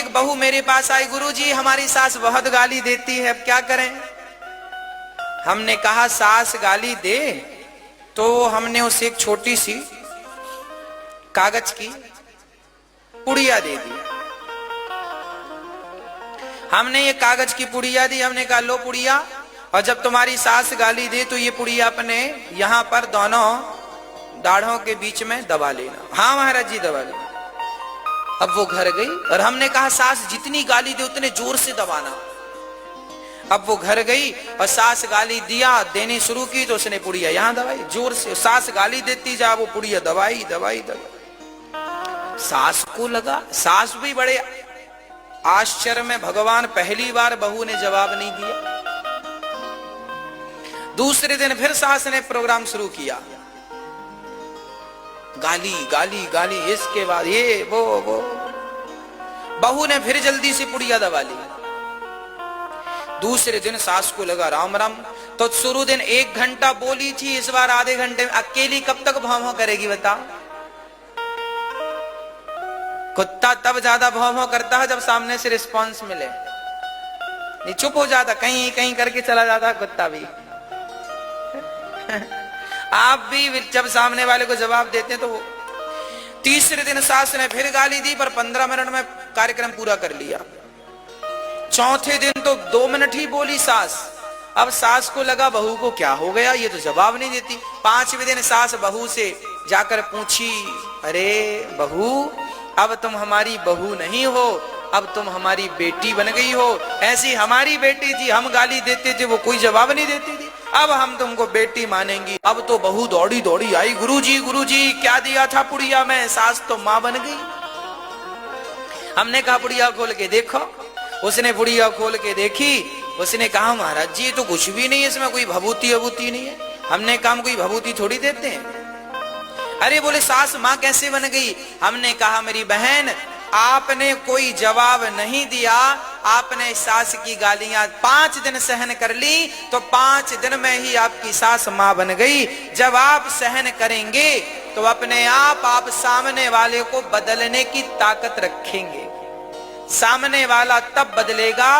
एक बहू मेरे पास आई, गुरुजी हमारी सास बहुत गाली देती है, अब क्या करें। हमने कहा सास गाली दे तो हमने उसे एक छोटी सी कागज की पुड़िया दे दी। हमने ये कागज की पुड़िया दी, हमने कहा लो पुड़िया, और जब तुम्हारी सास गाली दे तो ये पुड़िया अपने यहां पर दोनों दाढ़ों के बीच में दबा लेना। हाँ महाराज जी दबा लेना। अब वो घर गई और हमने कहा सास जितनी गाली दे उतने जोर से दबाना। अब वो घर गई और सास गाली देनी शुरू की तो उसने पुड़िया यहां दबाई जोर से। सास गाली देती जा, वो पुड़िया दबाई दबाई दबाई। सास को लगा, सास भी बड़े आश्चर्य में, भगवान पहली बार बहू ने जवाब नहीं दिया। दूसरे दिन फिर सास ने प्रोग्राम शुरू किया, गाली गाली गाली, इसके बाद ये वो। बहू ने फिर जल्दी से पुड़िया दबा ली। दूसरे दिन सास को लगा राम राम, तो शुरू दिन 1 घंटा बोली थी, इस बार आधे घंटे में अकेली कब तक भौं भौं करेगी बता। कुत्ता तब ज्यादा भौं भौं करता है जब सामने से रिस्पांस मिले, नहीं चुप हो जाता, कहीं कहीं करके चला जाता कुत्ता भी। आप भी जब सामने वाले को जवाब देते हैं तो वो। तीसरे दिन सास ने फिर गाली दी, पर 15 मिनट में कार्यक्रम पूरा कर लिया। चौथे दिन तो 2 मिनट ही बोली सास। अब सास को लगा बहू को क्या हो गया, ये तो जवाब नहीं देती। 5वें दिन सास बहू से जाकर पूछी, अरे बहू अब तुम हमारी बहू नहीं हो, अब तुम हमारी बेटी बन गई हो। ऐसी हमारी बेटी थी, हम गाली देते थे वो कोई जवाब नहीं देती थी, अब हम तुमको बेटी मानेंगी। अब तो बहू दौड़ी दौड़ी आई, गुरुजी क्या दिया था पुड़िया में, सास तो मां बन गई। हमने कहा पुड़िया खोल के देखो। उसने पुड़िया खोल के देखी, उसने कहा महाराज जी ये तो कुछ भी नहीं है, इसमें कोई भभूति अभूति नहीं है। हमने कहा कोई भभूति थोड़ी देते हैं। अरे बोले सास मां कैसे बन गई। हमने कहा मेरी बहन आपने कोई जवाब नहीं दिया, आपने सास की गालियां 5 दिन सहन कर ली तो 5 दिन में ही आपकी सास मां बन गई। जब आप सहन करेंगे तो अपने आप सामने वाले को बदलने की ताकत रखेंगे। सामने वाला तब बदलेगा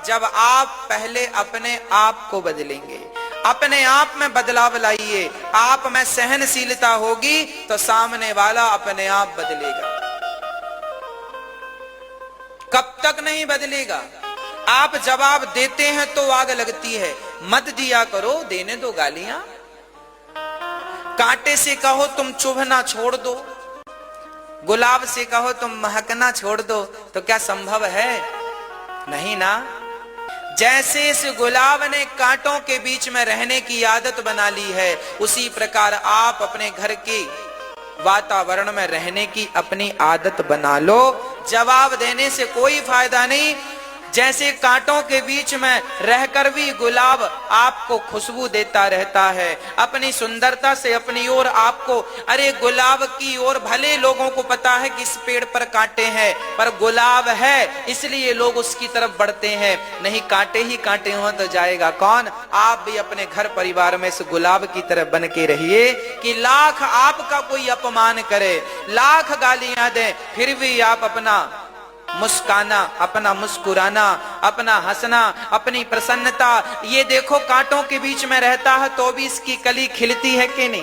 जब आप पहले अपने आप को बदलेंगे। अपने आप में बदलाव लाइए, आप में सहनशीलता होगी तो सामने वाला अपने आप बदलेगा। कब तक नहीं बदलेगा। आप जवाब देते हैं तो आग लगती है, मत दिया करो, देने दो गालियां। कांटे से कहो तुम चुभना छोड़ दो, गुलाब से कहो तुम महकना छोड़ दो, तो क्या संभव है? नहीं ना। जैसे इस गुलाब ने कांटों के बीच में रहने की आदत बना ली है, उसी प्रकार आप अपने घर के वातावरण में रहने की अपनी आदत बना लो। जवाब देने से कोई फायदा नहीं। जैसे कांटों के बीच में रहकर भी गुलाब आपको खुशबू देता रहता है, अपनी सुंदरता से अपनी ओर आपको, अरे गुलाब की ओर भले लोगों को पता है कि इस पेड़ पर कांटे हैं, पर गुलाब है इसलिए लोग उसकी तरफ बढ़ते हैं, नहीं कांटे ही कांटे हो तो जाएगा कौन। आप भी अपने घर परिवार में इस गुलाब की तरफ बन के रहिए कि लाख आपका कोई अपमान करे, लाख गालियां दे, फिर भी आप अपना मुस्काना, अपना मुस्कुराना, अपना हंसना, अपनी प्रसन्नता, ये देखो कांटों के बीच में रहता है तो भी इसकी कली खिलती है कि नहीं।